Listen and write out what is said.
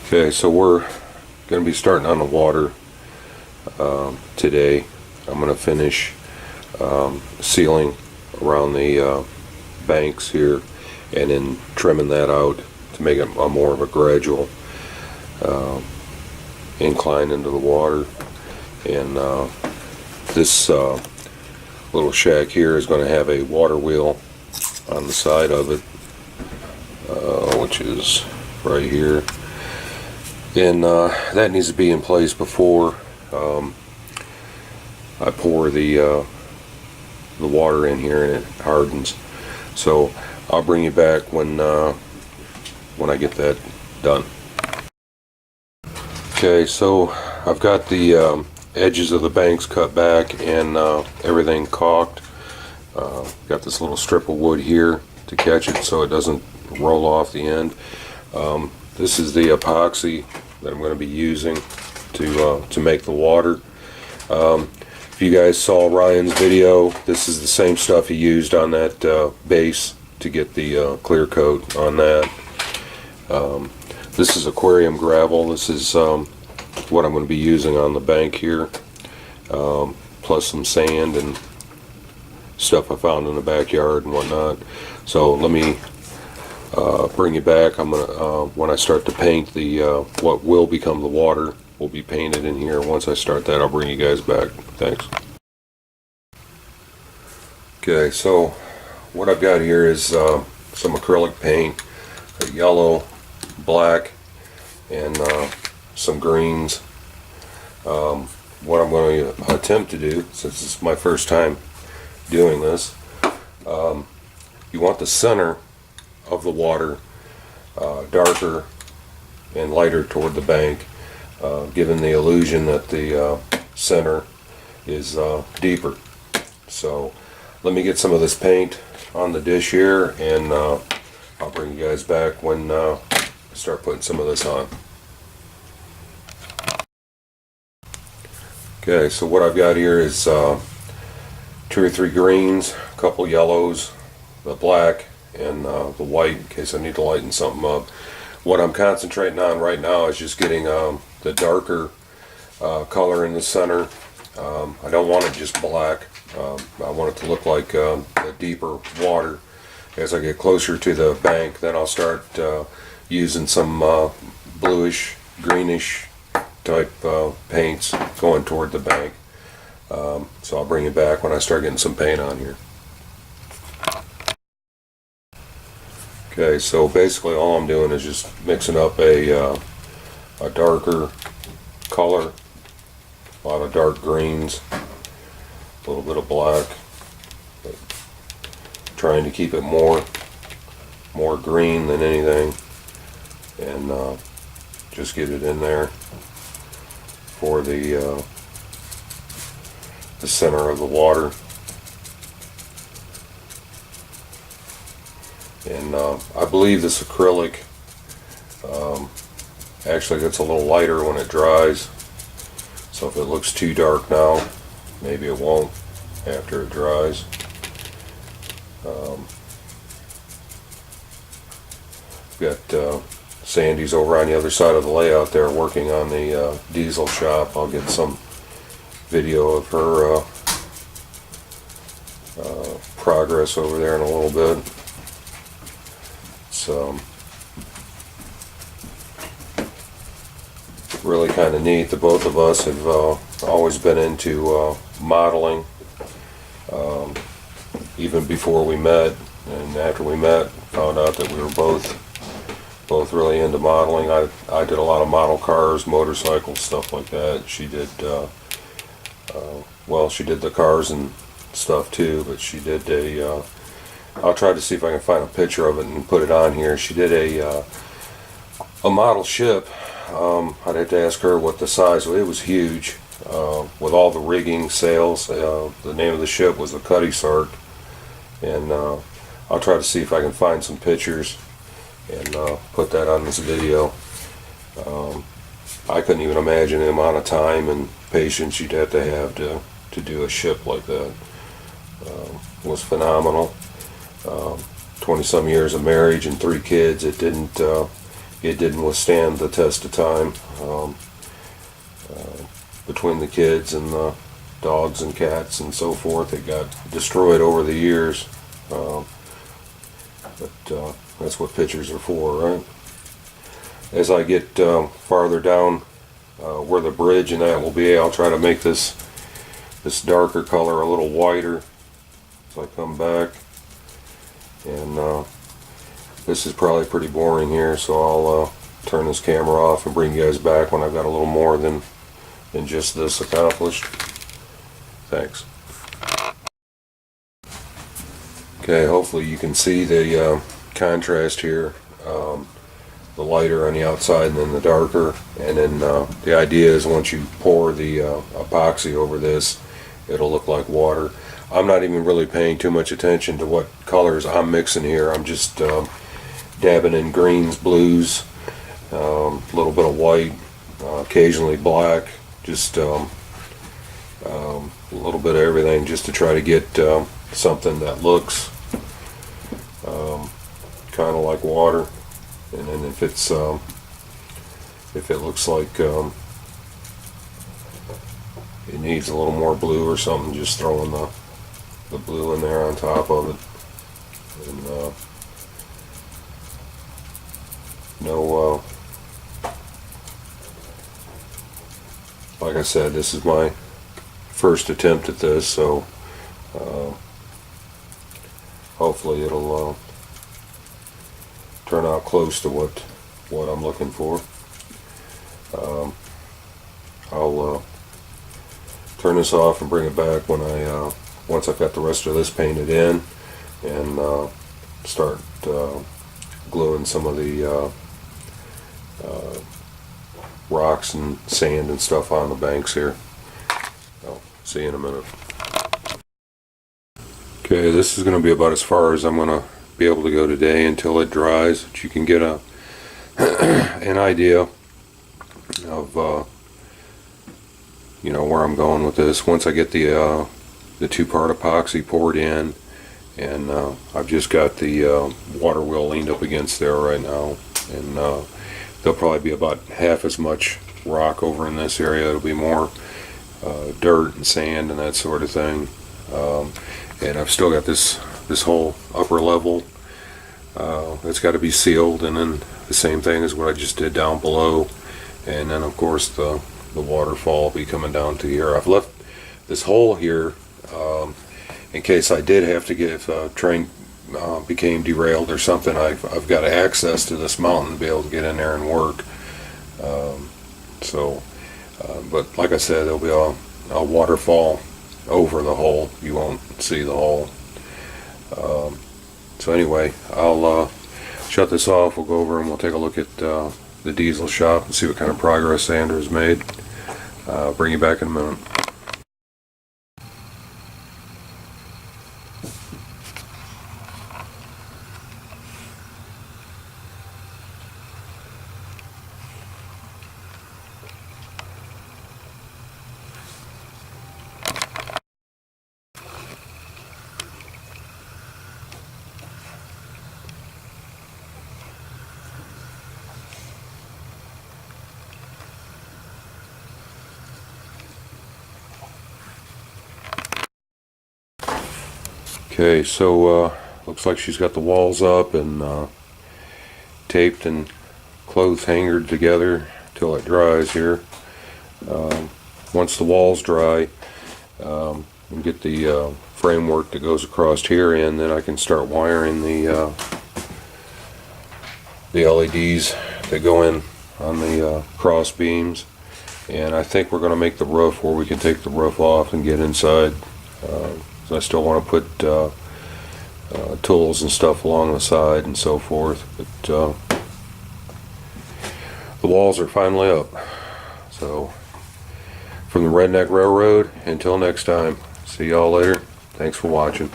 Okay, so we're going to be starting on the water today. I'm going to finish sealing around the banks here and then trimming that out to make it a more of a gradual incline into the water. And this little shack here is going to have a water wheel on the side of it, which is right here. And that needs to be in place before I pour the water in here and it hardens. So I'll bring you back when I get that done. Okay, so I've got the edges of the banks cut back and everything caulked. Got this little strip of wood here to catch it so it doesn't roll off the end. This is the epoxy that I'm going to be using to make the water. If you guys saw Ryan's video, this is the same stuff he used on that base to get the clear coat on that. This is aquarium gravel. This is what I'm going to be using on the bank here, plus some sand and stuff I found in the backyard and whatnot. So let me bring you back. I'm gonna when I start to paint the what will become the water will be painted in here. Once I start that, I'll bring you guys back. Thanks. Okay, so what I've got here is some acrylic paint, yellow, black, and some greens. What I'm going to attempt to do, since it's my first time doing this, you want the center of the water darker and lighter toward the bank, giving the illusion that the center is deeper. So let me get some of this paint on the dish here, and I'll bring you guys back when I start putting some of this on. Okay, so what I've got here is 2 or 3 greens, a couple yellows, the black, and the white in case I need to lighten something up. What I'm concentrating on right now is just getting the darker color in the center. I don't want it just black. I want it to look like a deeper water. As I get closer to the bank, then I'll start using some bluish, greenish type paints going toward the bank. So I'll bring you back when I start getting some paint on here. Okay, so basically all I'm doing is just mixing up a darker color, a lot of dark greens, a little bit of black, but trying to keep it more green than anything, and just get it in there for the center of the water. And I believe this acrylic actually gets a little lighter when it dries. So if it looks too dark now, maybe it won't after it dries. Got Sandy's over on the other side of the layout there working on the diesel shop. I'll get some video of her progress over there in a little bit. So really kind of neat. The both of us have always been into modeling, even before we met, and after we met found out that we were both really into modeling. I did a lot of model cars, motorcycles, stuff like that. She did well, she did the cars and stuff too, but she did a I'll try to see if I can find a picture of it and put it on here. She did a model ship. I'd have to ask her what the size was. It was huge, with all the rigging, sails. The name of the ship was the Cutty Sark, and I'll try to see if I can find some pictures and put that on this video. I couldn't even imagine the amount of time and patience you'd have to do a ship like that. It was phenomenal. 20 some years of marriage and 3 kids. It didn't it didn't withstand the test of time. Between the kids and the dogs and cats and so forth, it got destroyed over the years. But that's what pictures are for, right? As I get farther down where the bridge and that will be, I'll try to make this darker color a little whiter as I come back. And this is probably pretty boring here, so I'll turn this camera off and bring you guys back when I've got a little more than just this accomplished. Thanks. Okay, hopefully you can see the contrast here. The lighter on the outside and then the darker. And then the idea is once you pour the epoxy over this, it'll look like water. I'm not even really paying too much attention to what colors I'm mixing here. I'm just dabbing in greens, blues, a little bit of white, occasionally black, just a little bit of everything just to try to get something that looks kind of like water. And then if it looks like it needs a little more blue or something, just throwing the blue in there on top of it. And like I said, this is my first attempt at this, so hopefully it'll turn out close to what I'm looking for. I'll turn this off and bring it back when once I've got the rest of this painted in, and start gluing some of the rocks and sand and stuff on the banks here. I'll see you in a minute. Okay, this is going to be about as far as I'm going to be able to go today until it dries, but you can get an idea of where I'm going with this. Once I get the two-part epoxy poured in, and I've just got the water wheel leaned up against there right now, and there'll probably be about half as much rock over in this area. It'll be more dirt and sand and that sort of thing. And I've still got this whole upper level that's got to be sealed, and then the same thing as what I just did down below, and then of course the waterfall will be coming down to here. I've left this hole here in case I did have to get, if a train became derailed or something, I've got access to this mountain to be able to get in there and work. But like I said, there'll be a waterfall over the hole. You won't see the hole. So anyway, I'll shut this off. We'll go over and we'll take a look at the diesel shop and see what kind of progress Sander has made. I'll bring you back in a minute. Okay, so looks like she's got the walls up and taped and clothes hangered together till it dries here. Once the walls dry, and get the framework that goes across here in, then I can start wiring the LEDs that go in on the cross beams. And I think we're going to make the roof where we can take the roof off and get inside. So I still want to put tools and stuff along the side and so forth, but the walls are finally up. So from the Redneck Railroad, until next time, see y'all later. Thanks for watching.